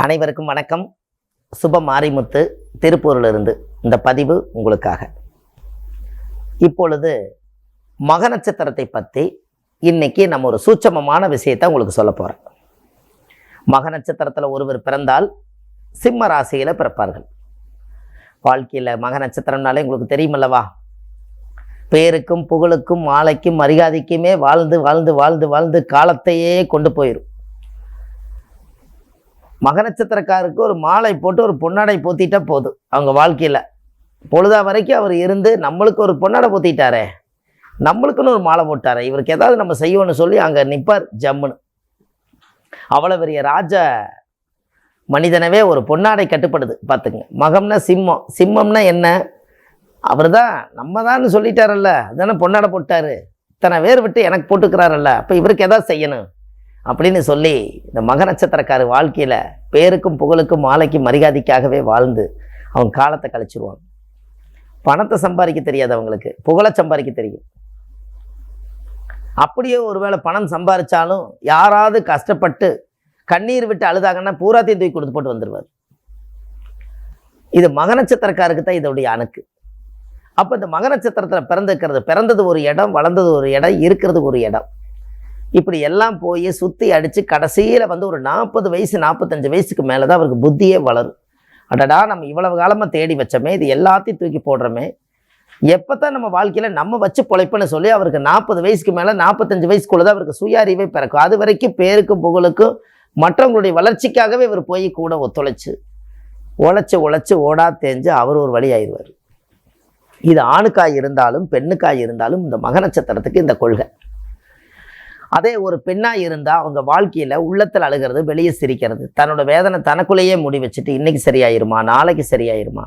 அனைவருக்கும் வணக்கம். சுப மாரிமுத்து திருப்பூரிலிருந்து இந்த பதிவு உங்களுக்காக. இப்பொழுது மக நட்சத்திரத்தை பற்றி இன்னைக்கு நம்ம ஒரு சூட்சமமான விஷயத்தை உங்களுக்கு சொல்ல போகிறேன். மக நட்சத்திரத்தில் ஒருவர் பிறந்தால் சிம்ம ராசியில் பிறப்பார்கள். வாழ்க்கையில் மக நட்சத்திரம்னாலே உங்களுக்கு தெரியுமல்லவா, பேருக்கும் புகழுக்கும் மாலைக்கும் மரியாதைக்குமே வாழ்ந்து வாழ்ந்து வாழ்ந்து வாழ்ந்து காலத்தையே கொண்டு போயிடும். மக நட்சத்திரக்காருக்கு ஒரு மாலை போட்டு ஒரு பொன்னாடை போத்திட்டா போதும். அவங்க வாழ்க்கையில் பொழுதா வரைக்கும் அவர் இருந்து நம்மளுக்கு ஒரு பொன்னாடை போத்திட்டாரே, நம்மளுக்குன்னு ஒரு மாலை போட்டாரே, இவருக்கு ஏதாவது நம்ம செய்வோன்னு சொல்லி அங்கே நிற்பார் ஜம்முன்னு. அவ்வளோ பெரிய ராஜ மனிதனவே ஒரு பொன்னாடை கட்டுப்படுது பார்த்துங்க. மகம்னா சிம்மம், சிம்மம்னா என்ன, அவர் தான் நம்ம தான் சொல்லிட்டாரல்ல, அதுதானே பொன்னாடை போட்டார், இத்தனை பேர் விட்டு எனக்கு போட்டுக்கிறாரல்ல, அப்போ இவருக்கு எதாவது செய்யணும் அப்படின்னு சொல்லி இந்த மக நட்சத்திரக்கார வாழ்க்கையில் பேருக்கும் புகழுக்கும் மாலைக்கும் மரியாதைக்காகவே வாழ்ந்து அவங்க காலத்தை கழிச்சிருவாங்க. பணத்தை சம்பாதிக்க தெரியாது அவங்களுக்கு, புகழை சம்பாதிக்க தெரியும். அப்படியே ஒருவேளை பணம் சம்பாதிச்சாலும் யாராவது கஷ்டப்பட்டு கண்ணீர் விட்டு அழுதாங்கன்னா பூராத்தையும் தூக்கி கொடுத்து போட்டு வந்துடுவார். இது மக நட்சத்திரக்காருக்கு தான் இதோடைய அணுக்கு. அப்போ இந்த மக நட்சத்திரத்தில் பிறந்தது ஒரு இடம், வளர்ந்தது ஒரு இடம், இருக்கிறது ஒரு இடம், இப்படி எல்லாம் போய் சுற்றி அடித்து கடைசியில் ஒரு 40 வயசு 45 வயசுக்கு மேலே தான் அவருக்கு புத்தியே வளரும். அடடா, நம்ம இவ்வளவு காலமாக தேடி வச்சோமே, இது எல்லாத்தையும் தூக்கி போடுறோமே, எப்போ தான் நம்ம வாழ்க்கையில் நம்ம வச்சு பொழைப்புன்னு சொல்லி அவருக்கு 40 வயசுக்கு மேலே 45 வயசுக்குள்ளே தான் அவருக்கு சுய அறிவே பிறக்கும். அது வரைக்கும் பேருக்கும் புகழுக்கும் மற்றவங்களுடைய வளர்ச்சிக்காகவே இவர் போய் கூட ஒத்துழைச்சு உழைச்சி ஓடா தேஞ்சு அவர் ஒரு வழி ஆயிடுவார். இது ஆணுக்காய் இருந்தாலும் பெண்ணுக்காய் இருந்தாலும் இந்த மக நட்சத்திரத்துக்கு இந்த கொள்கை. அதே ஒரு பெண்ணாக இருந்தால் அவங்க வாழ்க்கையில் உள்ளத்தில் அழுகிறது, வெளியே சிரிக்கிறது, தன்னோட வேதனை தனக்குள்ளேயே முடி வச்சுட்டு இன்னைக்கு சரியாயிருமா நாளைக்கு சரியாயிருமா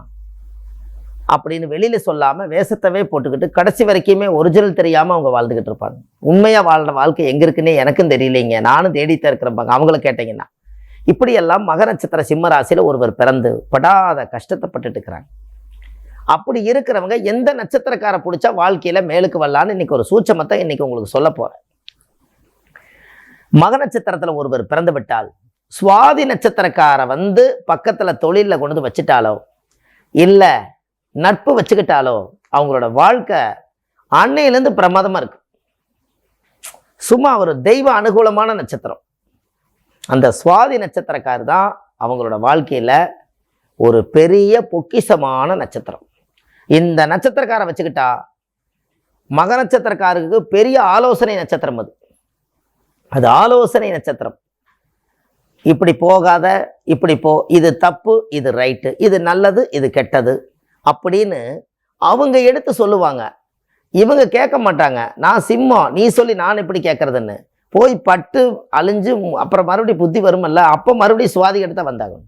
அப்படின்னு வெளியில் சொல்லாமல் வேஷத்தவே போட்டுக்கிட்டு கடைசி வரைக்குமே ஒரிஜினல் தெரியாமல் அவங்க வாழ்ந்துக்கிட்டு இருப்பாங்க. உண்மையாக வாழ்கிற வாழ்க்கை எங்கே இருக்குன்னே எனக்கும் தெரியலைங்க, நானும் தேடித்தான் இருக்கிறப்பாங்க அவங்கள கேட்டிங்கன்னா. இப்படியெல்லாம் மக நட்சத்திர சிம்ம ராசியில் ஒருவர் பிறந்து படாத கஷ்டத்தைப்பட்டுட்டு இருக்கிறாங்க. அப்படி இருக்கிறவங்க எந்த நட்சத்திரக்காரை பிடிச்சா வாழ்க்கையில் மேலுக்கு வரலான்னு இன்னைக்கு ஒரு சூட்சமத்தை இன்னைக்கு உங்களுக்கு சொல்ல போகிறேன். மக நட்சத்திரத்தில் ஒருவர் பிறந்து விட்டால் சுவாதி நட்சத்திரக்கார பக்கத்தில் தொழிலில் கொண்டு வந்து வச்சுட்டாலோ இல்லை நட்பு வச்சுக்கிட்டாலோ அவங்களோட வாழ்க்கை அன்னையிலேருந்து பிரமாதமாக இருக்கு. சும்மா ஒரு தெய்வ அனுகூலமான நட்சத்திரம். அந்த சுவாதி நட்சத்திரக்கார் தான் அவங்களோட வாழ்க்கையில் ஒரு பெரிய பொக்கிஷமான நட்சத்திரம். இந்த நட்சத்திரக்காரை வச்சுக்கிட்டா மக நட்சத்திரக்காருக்கு பெரிய ஆலோசனை நட்சத்திரம். அது ஆலோசனை நட்சத்திரம். இப்படி போகாத, இப்படி போ, இது தப்பு, இது ரைட்டு, இது நல்லது, இது கெட்டது அப்படின்னு அவங்க எடுத்து சொல்லுவாங்க. இவங்க கேட்க மாட்டாங்க. நான் சிம்மம், நீ சொல்லி நான் எப்படி கேட்கறதுன்னு போய் பட்டு அழிஞ்சு அப்புறம் மறுபடியும் புத்தி வருமல்ல, அப்போ மறுபடியும் சுவாதி எடுத்த வந்தாங்க.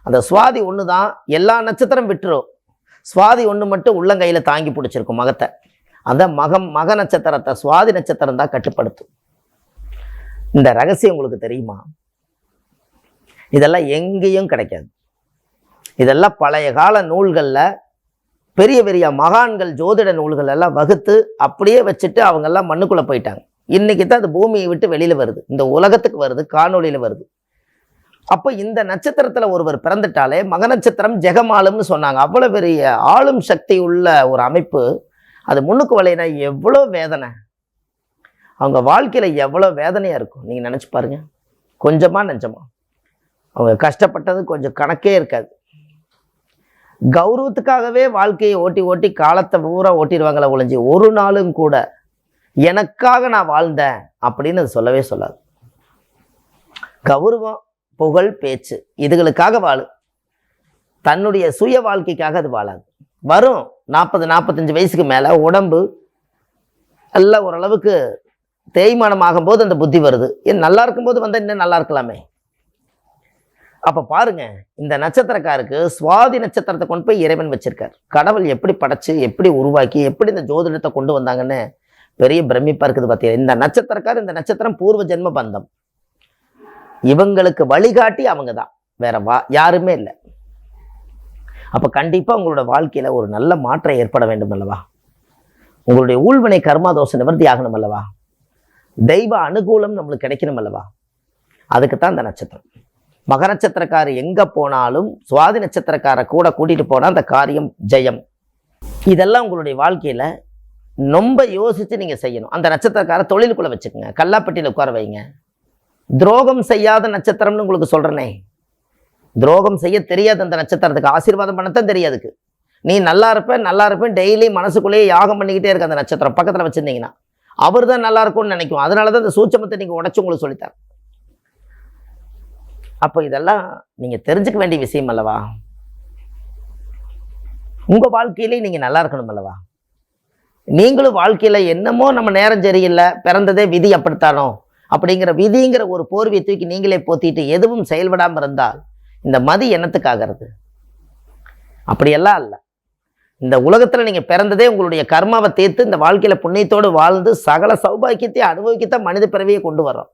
அந்த சுவாதி ஒன்று தான் எல்லா நட்சத்திரம் விட்டுரும், சுவாதி ஒன்று மட்டும் உள்ளங்கையில் தாங்கி பிடிச்சிருக்கும் மகத்தை. அந்த மக நட்சத்திரத்தை சுவாதி நட்சத்திரம் தான் கட்டுப்படுத்தும். இந்த ரகசியம் உங்களுக்கு தெரியுமா? இதெல்லாம் எங்கேயும் கிடைக்காது. இதெல்லாம் பழைய கால நூல்களில் பெரிய பெரிய மகான்கள் ஜோதிட நூல்கள் எல்லாம் வகுத்து அப்படியே வச்சுட்டு அவங்கெல்லாம் மண்ணுக்குள்ளே போயிட்டாங்க. இன்றைக்கி தான் அது பூமியை விட்டு வெளியில் வருது, இந்த உலகத்துக்கு வருது, காணொலியில் வருது. அப்போ இந்த நட்சத்திரத்தில் ஒருவர் பிறந்துட்டாலே மக நட்சத்திரம் ஜெகமாலும்னு சொன்னாங்க. அவ்வளோ பெரிய ஆளும் சக்தி உள்ள ஒரு அமைப்பு. அது முன்னுக்கு வலையினா எவ்வளோ வேதனை, அவங்க வாழ்க்கையில் எவ்வளோ வேதனையாக இருக்கும் நீங்கள் நினச்சி பாருங்கள். கொஞ்சமாக நெஞ்சமா அவங்க கஷ்டப்பட்டது கொஞ்சம் கணக்கே இருக்காது. கௌரவத்துக்காகவே வாழ்க்கையை ஓட்டி ஓட்டி காலத்தை பூரா ஓட்டிடுவாங்களே ஒழிஞ்சு ஒரு நாளும் கூட எனக்காக நான் வாழ்ந்தேன் அப்படின்னு அது சொல்லவே சொல்லாது. கௌரவம், புகழ், பேச்சு இதுகளுக்காக வாழு, தன்னுடைய சுய வாழ்க்கைக்காக அது வாழாது. வரும் 40-45 வயசுக்கு மேலே உடம்பு எல்லாம் ஓரளவுக்கு தேய்மானம் ஆகும்போது அந்த புத்தி வருது. ஏன் நல்லா இருக்கும்போது இன்னும் நல்லா இருக்கலாமே. அப்போ பாருங்க, இந்த நட்சத்திரக்காருக்கு சுவாதி நட்சத்திரத்தை கொண்டு போய் இறைவன் வச்சிருக்கார். கடவுள் எப்படி படைச்சு, எப்படி உருவாக்கி, எப்படி இந்த ஜோதிடத்தை கொண்டு வந்தாங்கன்னு பெரிய பிரமிப்பா இருக்குது பார்த்தீங்க. இந்த நட்சத்திரக்கார், இந்த நட்சத்திரம் பூர்வ ஜென்ம பந்தம். இவங்களுக்கு வழிகாட்டி அவங்க தான், வேற யாருமே இல்லை. அப்போ கண்டிப்பாக உங்களோட வாழ்க்கையில் ஒரு நல்ல மாற்றம் ஏற்பட வேண்டும் அல்லவா? உங்களுடைய ஊழ்வினை கர்மாதோஷ நிவர்த்தி ஆகணும் அல்லவா? தெய்வ அனுகூலம் நம்மளுக்கு கிடைக்கணும் அல்லவா? அதுக்கு தான் இந்த நட்சத்திரம். மக நட்சத்திரக்காரர் எங்கே போனாலும் சுவாதி நட்சத்திரக்காரை கூட கூட்டிகிட்டு போனால் அந்த காரியம் ஜெயம். இதெல்லாம் உங்களுடைய வாழ்க்கையில் ரொம்ப யோசித்து நீங்கள் செய்யணும். அந்த நட்சத்திரக்கார தொழிலுக்குள்ளே வச்சுக்கோங்க, கல்லாப்பட்டியில் உட்கார வைங்க. துரோகம் செய்யாத நட்சத்திரம்னு உங்களுக்கு சொல்கிறேனே, துரோகம் செய்ய தெரியாது அந்த நட்சத்திரத்துக்கு, ஆசீர்வாதம் பண்ணத்தான் தெரியாதுக்கு. நீ நல்லா இருப்பேன் டெய்லி மனசுக்குள்ளேயே யாகம் பண்ணிக்கிட்டே இருக்க அந்த நட்சத்திரம் பக்கத்தில் வச்சுருந்தீங்கன்னா அவர் தான் நல்லா இருக்கும்னு நினைக்கும். அதனால தான் இந்த சூட்சமத்தை நீங்கள் உடச்சி உங்களுக்கு சொல்லித்தார். அப்போ இதெல்லாம் நீங்கள் தெரிஞ்சுக்க வேண்டிய விஷயம் அல்லவா? உங்கள் வாழ்க்கையிலே நீங்கள் நல்லா இருக்கணும் அல்லவா? நீங்களும் வாழ்க்கையில் என்னமோ நம்ம நேரம் சரியில்லை, பிறந்ததே விதி அப்படித்தானோ அப்படிங்கிற விதிங்கிற ஒரு போர்வை தூக்கி நீங்களே போத்திட்டு எதுவும் செயல்படாமல் இருந்தால் இந்த மதி என்னத்துக்காகிறது? அப்படியெல்லாம் இல்லை. இந்த உலகத்தில் நீங்கள் பிறந்ததே உங்களுடைய கர்மாவை தீர்த்து இந்த வாழ்க்கையில் புண்ணியத்தோடு வாழ்ந்து சகல சௌபாக்கியத்தை அனுபவிக்கத்தான் மனித பிறவியை கொண்டு வர்றோம்.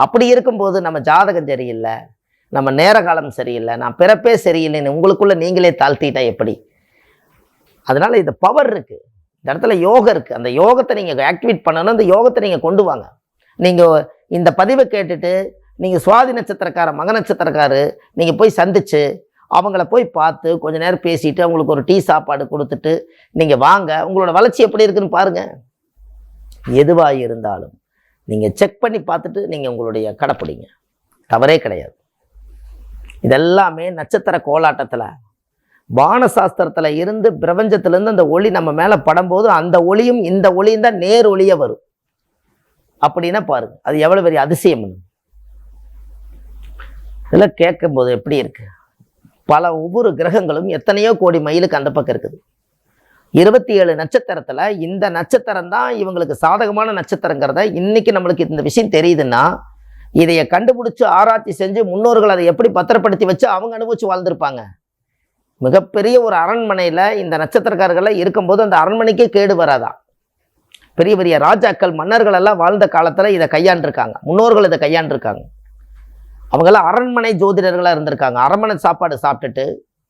அப்படி இருக்கும்போது நம்ம ஜாதகம் சரியில்லை, நம்ம நேர காலம் சரியில்லை, நான் பிறப்பே சரியில்லைன்னு உங்களுக்குள்ள நீங்களே தாழ்த்திட்டா எப்படி? அதனால இது பவர் இருக்குது, இந்த இடத்துல யோகம் இருக்குது. அந்த யோகத்தை நீங்கள் ஆக்டிவேட் பண்ணணும், அந்த யோகத்தை நீங்கள் கொண்டு வாங்க. நீங்கள் இந்த பதிவை கேட்டுட்டு நீங்கள் சுவாதி நட்சத்திரக்கார மக நட்சத்திரக்காரு நீங்கள் போய் சந்தித்து அவங்கள போய் பார்த்து கொஞ்ச நேரம் பேசிட்டு அவங்களுக்கு ஒரு டீ சாப்பாடு கொடுத்துட்டு நீங்கள் வாங்க, உங்களோட வளர்ச்சி எப்படி இருக்குன்னு பாருங்கள். எதுவாக இருந்தாலும் நீங்கள் செக் பண்ணி பார்த்துட்டு நீங்கள் உங்களுடைய கடைப்பிடிங்க, தவறே கிடையாது. இதெல்லாமே நட்சத்திர கோலாட்டத்தில் வானசாஸ்திரத்தில் இருந்து பிரபஞ்சத்திலேருந்து அந்த ஒளி நம்ம மேலே படும்போது அந்த ஒளியும் இந்த ஒளியும் தான் நேர் ஒளியாக வரும். அப்படின்னா பாருங்க, அது எவ்வளோ பெரிய அதிசயம். இதெல்லாம் கேட்கும்போது எப்படி இருக்கு? பல ஒவ்வொரு கிரகங்களும் எத்தனையோ கோடி மைலுக்கு அந்த பக்கம் இருக்குது. 27 நட்சத்திரத்தில் இந்த நட்சத்திரம் தான் இவங்களுக்கு சாதகமான நட்சத்திரங்கிறத இன்னைக்கு நம்மளுக்கு இந்த விஷயம் தெரியுதுன்னா, இதைய கண்டுபிடிச்சு ஆராய்ச்சி செஞ்சு முன்னோர்கள் அதை எப்படி பத்திரப்படுத்தி வச்சு அவங்க அனுபவிச்சு வாழ்ந்திருப்பாங்க. மிகப்பெரிய ஒரு அரண்மனையில் இந்த நட்சத்திரக்காரர்கள்லாம் இருக்கும்போது அந்த அரண்மனைக்கே கேடு வராதான். பெரிய பெரிய ராஜாக்கள் மன்னர்கள் எல்லாம் வாழ்ந்த காலத்தில் இதை கையாண்டிருக்காங்க, முன்னோர்கள் இதை கையாண்டிருக்காங்க. அவங்கெல்லாம் அரண்மனை ஜோதிடர்களாக இருந்திருக்காங்க, அரண்மனை சாப்பாடு சாப்பிட்டுட்டு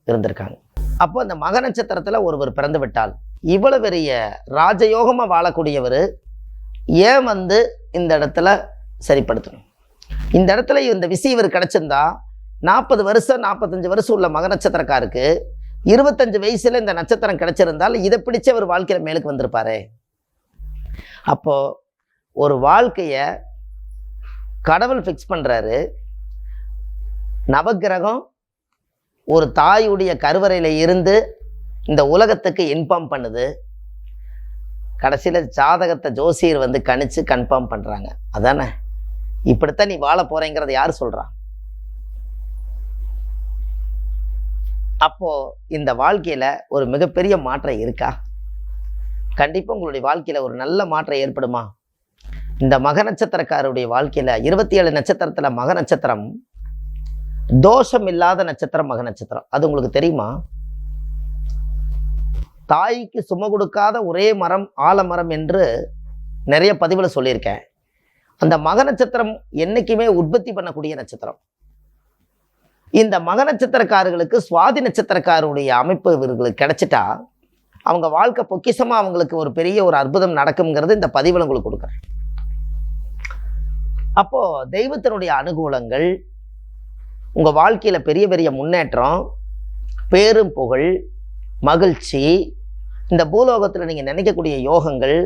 இருந்திருக்காங்க. அப்போ அந்த மக நட்சத்திரத்தில் ஒருவர் பிறந்து விட்டால் இவ்வளவு பெரிய ராஜயோகமாக வாழக்கூடியவர் ஏன் இந்த இடத்துல சரிப்படுத்தணும்? இந்த இடத்துல இந்த விஷயம் இவர் கிடச்சிருந்தா 40 வருஷம் 45 வருஷம் உள்ள மக நட்சத்திரக்காருக்கு 25 வயசுல இந்த நட்சத்திரம் கிடைச்சிருந்தால் இதை பிடிச்ச ஒரு வாழ்க்கையில மேலுக்கு வந்திருப்பாரு. அப்போ ஒரு வாழ்க்கைய கடவுள் ஃபிக்ஸ் பண்றாரு. நவக்கிரகம் ஒரு தாயுடைய கருவறையில இருந்து இந்த உலகத்துக்கு இன்ஃபார்ம் பண்ணுது. கடைசியில் ஜாதகத்தை ஜோசியர் கணிச்சு கன்ஃபார்ம் பண்றாங்க. அதானே இப்படித்தான் நீ வாழ போறேங்கிறத யார் சொல்றா? அப்போ இந்த வாழ்க்கையில ஒரு மிகப்பெரிய மாற்றம் இருக்கா? கண்டிப்பா உங்களுடைய வாழ்க்கையில ஒரு நல்ல மாற்றம் ஏற்படுமா? இந்த மக நட்சத்திரக்காரருடைய வாழ்க்கையில 27 நட்சத்திரத்துல மக நட்சத்திரம் தோஷம் இல்லாத நட்சத்திரம் மக நட்சத்திரம். அது உங்களுக்கு தெரியுமா? தாய்க்கு சும கொடுக்காத ஒரே மரம் ஆலமரம் என்று நிறைய பதிவுல சொல்லியிருக்கேன். அந்த மக நட்சத்திரம் என்னைக்குமே உற்பத்தி பண்ணக்கூடிய நட்சத்திரம். இந்த மக நட்சத்திரக்காரர்களுக்கு சுவாதி நட்சத்திரக்காரருடைய அமைப்பு இவர்களுக்கு கிடைச்சிட்டா அவங்க வாழ்க்கை பொக்கிஷமா அவங்களுக்கு ஒரு பெரிய ஒரு அற்புதம் நடக்கும்ங்கிறது இந்த பதிவில் உங்களுக்கு கொடுக்குறேன். அப்போ தெய்வத்தினுடைய அனுகூலங்கள் உங்கள் வாழ்க்கையில் பெரிய பெரிய முன்னேற்றம், பேரும் புகழ், மகிழ்ச்சி, இந்த பூலோகத்தில் நீங்கள் நினைக்கக்கூடிய யோகங்கள்,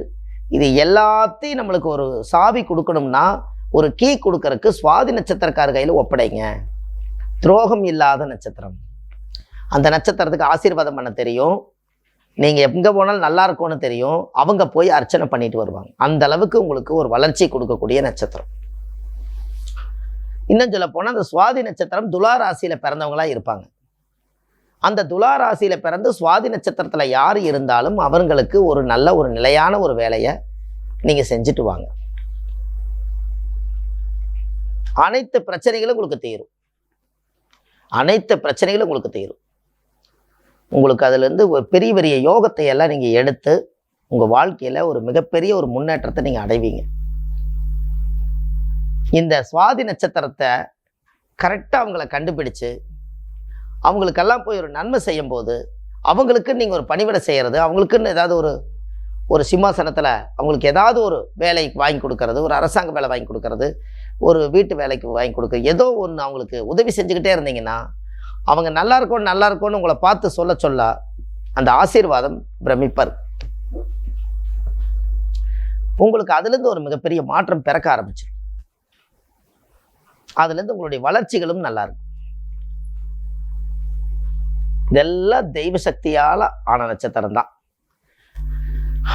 இது எல்லாத்தையும் நம்மளுக்கு ஒரு சாவி கொடுக்கணும்னா ஒரு கீ கொடுக்கறதுக்கு சுவாதி நட்சத்திரக்கார கையில் ஒப்படைங்க. துரோகம் இல்லாத நட்சத்திரம். அந்த நட்சத்திரத்துக்கு ஆசீர்வாதம் பண்ண தெரியும், நீங்கள் எங்கே போனாலும் நல்லா இருக்கும்னு தெரியும், அவங்க போய் அர்ச்சனை பண்ணிட்டு வருவாங்க. அந்த அளவுக்கு உங்களுக்கு ஒரு வளர்ச்சி கொடுக்கக்கூடிய நட்சத்திரம். இன்னும் சொல்ல போனால் அந்த சுவாதி நட்சத்திரம் துலா ராசியில் பிறந்தவங்களா இருப்பாங்க. அந்த துலா ராசியில் பிறந்து சுவாதி நட்சத்திரத்தில் யார் இருந்தாலும் அவங்களுக்கு ஒரு நல்ல ஒரு நிலையான ஒரு வேலையை நீங்கள் செஞ்சுட்டு வாங்க. அனைத்து பிரச்சனைகளும் உங்களுக்கு தீரும். அனைத்து பிரச்சனைகளும் உங்களுக்கு தீரும். உங்களுக்கு அதுலேருந்து ஒரு பெரிய பெரிய யோகத்தை எல்லாம் நீங்கள் எடுத்து உங்கள் வாழ்க்கையில் ஒரு மிகப்பெரிய ஒரு முன்னேற்றத்தை நீங்கள் அடைவீங்க. இந்த சுவாதி நட்சத்திரத்தை கரெக்டாக அவங்கள கண்டுபிடிச்சு அவங்களுக்கெல்லாம் போய் ஒரு நன்மை செய்யும் போது அவங்களுக்கு நீங்கள் ஒரு பணிவிடை செய்கிறது, அவங்களுக்குன்னு ஏதாவது ஒரு சிம்மாசனத்தில் அவங்களுக்கு ஏதாவது ஒரு வேலை வாங்கி கொடுக்கறது, ஒரு அரசாங்க வேலை வாங்கி கொடுக்கறது, ஒரு வீட்டு வேலைக்கு வாங்கி கொடுக்க, ஏதோ ஒன்று அவங்களுக்கு உதவி செஞ்சுக்கிட்டே இருந்தீங்கன்னா அவங்க நல்லா இருக்கும்னு உங்களை பார்த்து சொல்ல அந்த ஆசீர்வாதம் பிரமிப்பார். உங்களுக்கு அதுலேருந்து ஒரு மிகப்பெரிய மாற்றம் பிறக்க ஆரம்பிச்சிடும். அதுலேருந்து உங்களுடைய வளர்ச்சிகளும் நல்லா இருக்கும். இதெல்லாம் தெய்வ சக்தியால் ஆன நட்சத்திரம் தான்.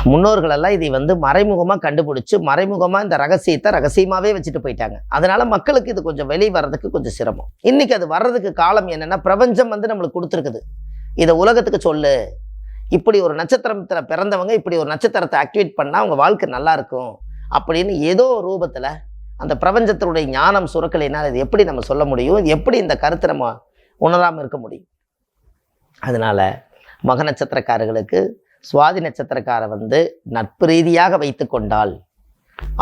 முன்னோர்கள் எல்லாம் இதை மறைமுகமாக கண்டுபிடிச்சு மறைமுகமாக இந்த ரகசியத்தை ரகசியமாகவே வச்சுட்டு போயிட்டாங்க. அதனால மக்களுக்கு இது கொஞ்சம் வெளியே வர்றதுக்கு கொஞ்சம் சிரமம். இன்னைக்கு அது வர்றதுக்கு காலம் என்னன்னா, பிரபஞ்சம் நம்மளுக்கு கொடுத்துருக்குது, இதை உலகத்துக்கு சொல்லு, இப்படி ஒரு நட்சத்திரத்தில் பிறந்தவங்க இப்படி ஒரு நட்சத்திரத்தை ஆக்டிவேட் பண்ணால் அவங்க வாழ்க்கை நல்லா இருக்கும் அப்படின்னு ஏதோ ரூபத்தில் அந்த பிரபஞ்சத்தினுடைய ஞானம் சுரக்கலைனால் இது எப்படி நம்ம சொல்ல முடியும்? இது எப்படி இந்த கருத்தை நம்ம உணராமல் இருக்க முடியும்? அதனால் மக நட்சத்திரக்காரர்களுக்கு சுவாதி நட்சத்திரக்காரை நட்பு ரீதியாக வைத்து கொண்டால்,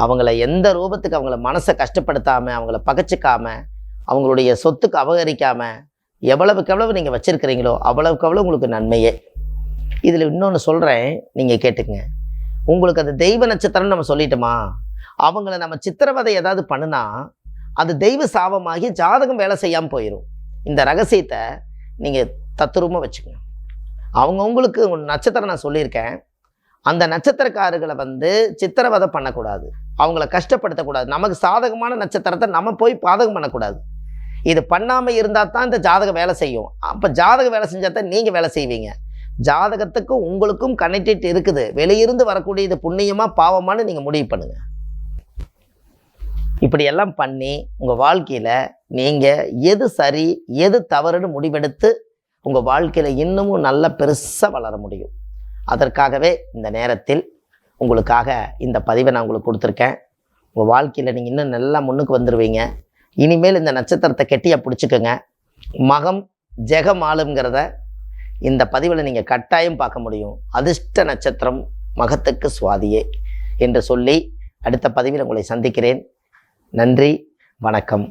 அவங்கள எந்த ரூபத்துக்கு அவங்கள மனசை கஷ்டப்படுத்தாமல், அவங்கள பகைச்சிக்காமல், அவங்களுடைய சொத்துக்கு அபகரிக்காமல் எவ்வளவுக்கு எவ்வளவு நீங்கள் வச்சுருக்கிறீங்களோ அவ்வளவுக்கு அவ்வளோ உங்களுக்கு நன்மையே. இதில் இன்னொன்று சொல்கிறேன், நீங்கள் கேட்டுக்குங்க. உங்களுக்கு அது தெய்வ நட்சத்திரம்னு நம்ம சொல்லிட்டோமா, அவங்கள நம்ம சித்திரவதை ஏதாவது பண்ணுனா அது தெய்வ சாபமாகி ஜாதகம் வேலை செய்யாமல் போயிடும். இந்த ரகசியத்தை நீங்கள் தத்துரூபமாக வச்சுக்கோங்க. அவங்கவுங்களுக்கு நட்சத்திரம் நான் சொல்லியிருக்கேன், அந்த நட்சத்திரக்காரர்களை சித்திரவதை பண்ணக்கூடாது, அவங்கள கஷ்டப்படுத்தக்கூடாது. நமக்கு சாதகமான நட்சத்திரத்தை நம்ம போய் பாதகம் பண்ணக்கூடாது. இது பண்ணாமல் இருந்தால் தான் இந்த ஜாதகம் வேலை செய்யும். அப்போ ஜாதகம் வேலை செஞ்சால் தான் நீங்கள் வேலை செய்வீங்க. ஜாதகத்துக்கும் உங்களுக்கும் கனெக்டட் இருக்குது. வெளியிருந்து வரக்கூடிய இது புண்ணியமாக பாவமானு நீங்கள் முடிவு பண்ணுங்கள். இப்படியெல்லாம் பண்ணி உங்கள் வாழ்க்கையில் நீங்கள் எது சரி எது தவறுன்னு முடிவெடுத்து உங்கள் வாழ்க்கையில் இன்னமும் நல்ல பெருசாக வளர முடியும். அதற்காகவே இந்த நேரத்தில் உங்களுக்காக இந்த பதிவை நான் உங்களுக்கு கொடுத்துருக்கேன். உங்கள் வாழ்க்கையில் நீங்கள் இன்னும் நல்லா முன்னுக்கு வந்துடுவீங்க. இனிமேல் இந்த நட்சத்திரத்தை கெட்டியாக பிடிச்சிக்கோங்க. மகம் ஜெகம் ஆளுங்கிறத இந்த பதிவில் நீங்கள் கட்டாயம் பார்க்க முடியும். அதிர்ஷ்ட நட்சத்திரம் மகத்துக்கு சுவாதியே என்று சொல்லி அடுத்த பதிவில் உங்களை சந்திக்கிறேன். நன்றி, வணக்கம்.